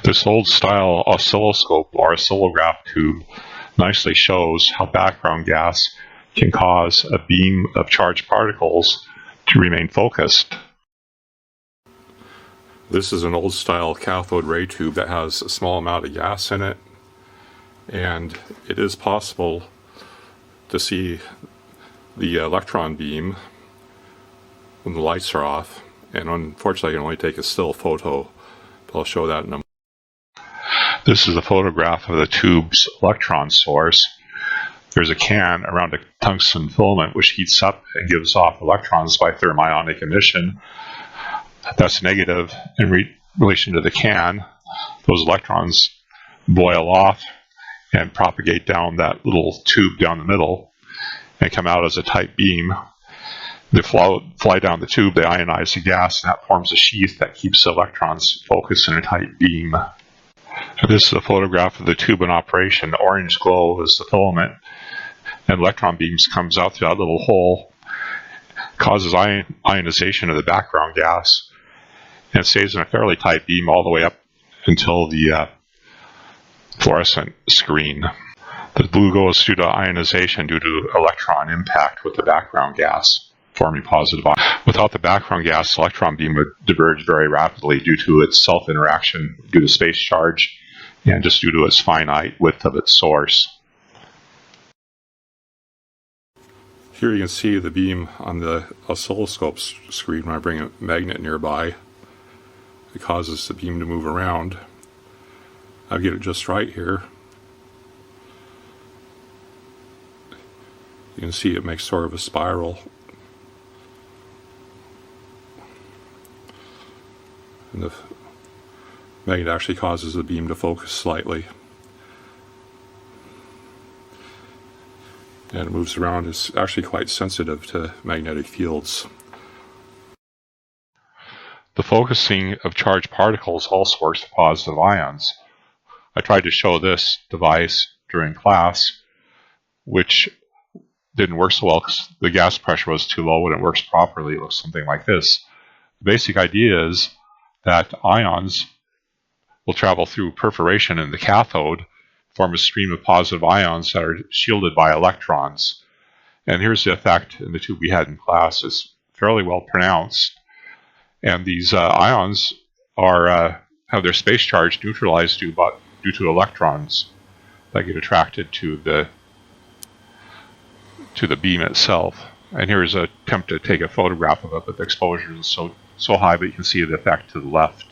This old style oscilloscope or oscillograph tube nicely shows how background gas can cause a beam of charged particles to remain focused. This is an old style cathode ray tube that has a small amount of gas in it, and it is possible to see the electron beam when the lights are off, and unfortunately I can only take a still photo, but I'll show that in a moment. This is a photograph of the tube's electron source. There's a can around a tungsten filament which heats up and gives off electrons by thermionic emission. That's negative in relation to the can. Those electrons boil off and propagate down that little tube down the middle and come out as a tight beam. They fly down the tube, they ionize the gas, and that forms a sheath that keeps the electrons focused in a tight beam. This is a photograph of the tube in operation. The orange glow is the filament, and electron beams comes out through that little hole, causes ionization of the background gas, and stays in a fairly tight beam all the way up until the fluorescent screen. The blue goes due to ionization due to electron impact with the background gas, forming positive ions. Without the background gas, the electron beam would diverge very rapidly due to its self-interaction, due to space charge, and just due to its finite width of its source. Here you can see the beam on the oscilloscope screen when I bring a magnet nearby. It causes the beam to move around. I'll get it just right here. You can see it makes sort of a spiral. And the magnet actually causes the beam to focus slightly. And it moves around. It's actually quite sensitive to magnetic fields. The focusing of charged particles also works with positive ions. I tried to show this device during class, which didn't work so well because the gas pressure was too low. When it works properly, it looks something like this. The basic idea is that ions will travel through perforation in the cathode, form a stream of positive ions that are shielded by electrons. And here's the effect in the tube we had in class. It's fairly well pronounced. And these ions are have their space charge neutralized due to electrons that get attracted to the beam itself. And here's an attempt to take a photograph of it, but the exposure is so high, but you can see the effect to the left.